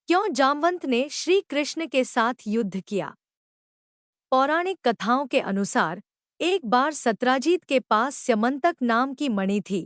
क्यों जामवंत ने श्री कृष्ण के साथ युद्ध किया? पौराणिक कथाओं के अनुसार एक बार सत्राजीत के पास स्यमंतक नाम की मणि थी।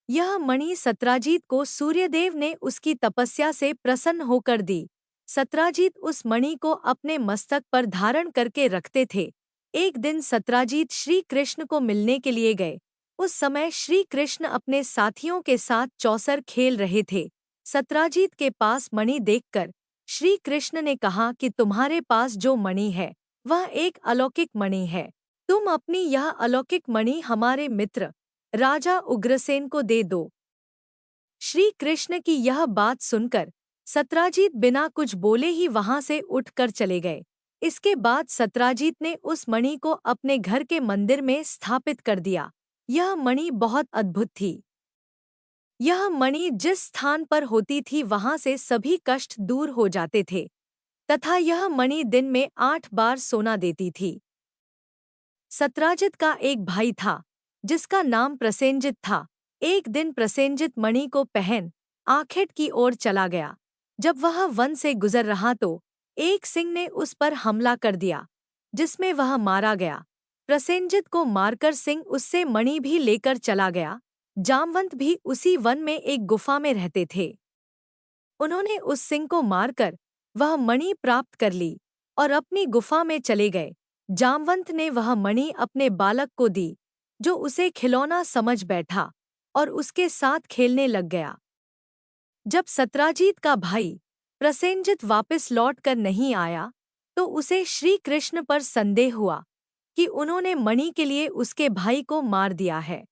यह मणि सत्राजीत को सूर्यदेव ने उसकी तपस्या से प्रसन्न होकर दी। सत्राजीत उस मणि को अपने मस्तक पर धारण करके रखते थे। एक दिन सत्राजीत श्री कृष्ण को मिलने के लिए गए। उस समय श्री कृष्ण अपने साथियों के साथ चौसर खेल रहे थे। सत्राजीत के पास मणि देखकर श्री कृष्ण ने कहा कि तुम्हारे पास जो मणि है वह एक अलौकिक मणि है। तुम अपनी यह अलौकिक मणि हमारे मित्र राजा उग्रसेन को दे दो। श्री कृष्ण की यह बात सुनकर सत्राजीत बिना कुछ बोले ही वहां से उठकर चले गए। इसके बाद सत्राजीत ने उस मणि को अपने घर के मंदिर में स्थापित कर दिया। यह मणि बहुत अद्भुत थी। यह मणि जिस स्थान पर होती थी वहां से सभी कष्ट दूर हो जाते थे तथा यह मणि दिन में 8 बार सोना देती थी। सत्राजित का एक भाई था जिसका नाम प्रसेनजित था। एक दिन प्रसेनजित मणि को पहन आखेट की ओर चला गया। जब वह वन से गुजर रहा तो एक सिंह ने उस पर हमला कर दिया जिसमें वह मारा गया। प्रसेनजित को मारकर सिंह उससे मणि भी लेकर चला गया। जामवंत भी उसी वन में एक गुफा में रहते थे। उन्होंने उस सिंह को मारकर वह मणि प्राप्त कर ली और अपनी गुफा में चले गए। जामवंत ने वह मणि अपने बालक को दी जो उसे खिलौना समझ बैठा और उसके साथ खेलने लग गया। जब सत्राजीत का भाई प्रसेनजित वापस लौट कर नहीं आया तो उसे श्री कृष्ण पर संदेह हुआ कि उन्होंने मणि के लिए उसके भाई को मार दिया है।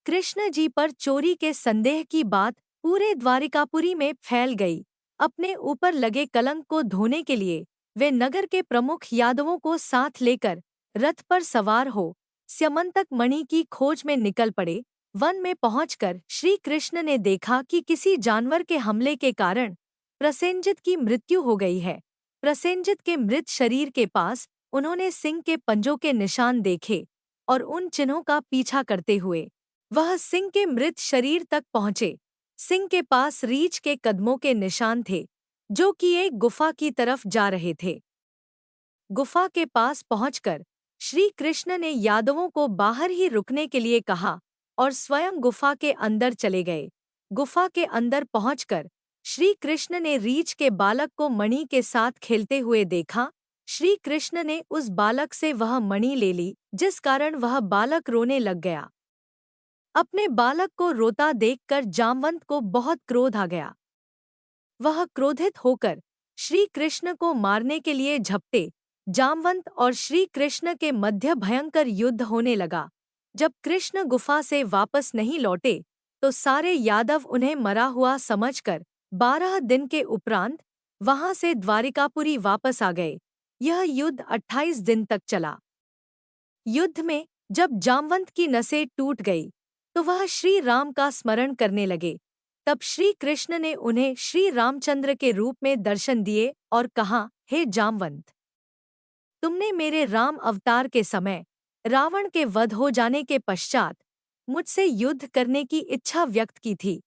कृष्ण जी पर चोरी के संदेह की बात पूरे द्वारिकापुरी में फैल गई। अपने ऊपर लगे कलंक को धोने के लिए वे नगर के प्रमुख यादवों को साथ लेकर रथ पर सवार हो स्यमंतक मणि की खोज में निकल पड़े। वन में पहुंचकर श्री कृष्ण ने देखा कि किसी जानवर के हमले के कारण प्रसेनजित की मृत्यु हो गई है। प्रसेनजित के मृत शरीर के पास उन्होंने सिंह के पंजों के निशान देखे और उन चिन्हों का पीछा करते हुए वह सिंह के मृत शरीर तक पहुंचे। सिंह के पास रीछ के कदमों के निशान थे जो कि एक गुफा की तरफ जा रहे थे। गुफा के पास पहुंचकर श्री कृष्ण ने यादवों को बाहर ही रुकने के लिए कहा और स्वयं गुफा के अंदर चले गए। गुफा के अंदर पहुंचकर श्री कृष्ण ने रीछ के बालक को मणि के साथ खेलते हुए देखा। श्री कृष्ण ने उस बालक से वह मणि ले ली जिस कारण वह बालक रोने लग गया। अपने बालक को रोता देखकर जामवंत को बहुत क्रोध आ गया। वह क्रोधित होकर श्री कृष्ण को मारने के लिए झपटे। जामवंत और श्री कृष्ण के मध्य भयंकर युद्ध होने लगा। जब कृष्ण गुफा से वापस नहीं लौटे तो सारे यादव उन्हें मरा हुआ समझकर 12 दिन के उपरांत वहां से द्वारिकापुरी वापस आ गए। यह युद्ध 28 दिन तक चला। युद्ध में जब जामवंत की नसें टूट गई तो वह श्री राम का स्मरण करने लगे। तब श्री कृष्ण ने उन्हें श्री रामचंद्र के रूप में दर्शन दिए और कहा, हे जामवंत, तुमने मेरे राम अवतार के समय रावण के वध हो जाने के पश्चात मुझसे युद्ध करने की इच्छा व्यक्त की थी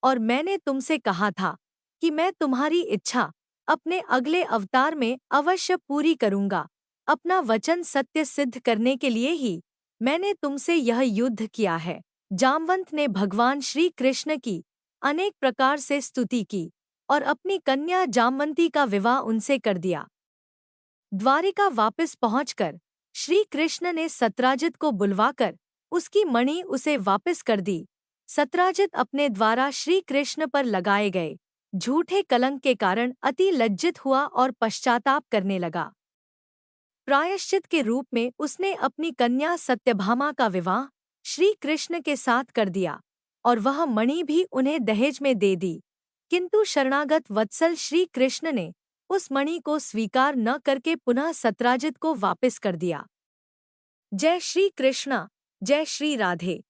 और मैंने तुमसे कहा था कि मैं तुम्हारी इच्छा अपने अगले अवतार में अवश्य पूरी करूंगा। अपना वचन सत्य सिद्ध करने के लिए ही मैंने तुमसे यह युद्ध किया है। जामवंत ने भगवान श्री कृष्ण की अनेक प्रकार से स्तुति की और अपनी कन्या जामवंती का विवाह उनसे कर दिया। द्वारिका वापस पहुंचकर श्री कृष्ण ने सत्राजित को बुलवाकर उसकी मणि उसे वापस कर दी। सत्राजित अपने द्वारा श्री कृष्ण पर लगाए गए झूठे कलंक के कारण अति लज्जित हुआ और पश्चाताप करने लगा। प्रायश्चित के रूप में उसने अपनी कन्या सत्यभामा का विवाह श्री कृष्ण के साथ कर दिया और वह मणि भी उन्हें दहेज में दे दी। किंतु शरणागत वत्सल श्री कृष्ण ने उस मणि को स्वीकार न करके पुनः सत्राजित को वापस कर दिया। जय श्री कृष्णा, जय श्री राधे।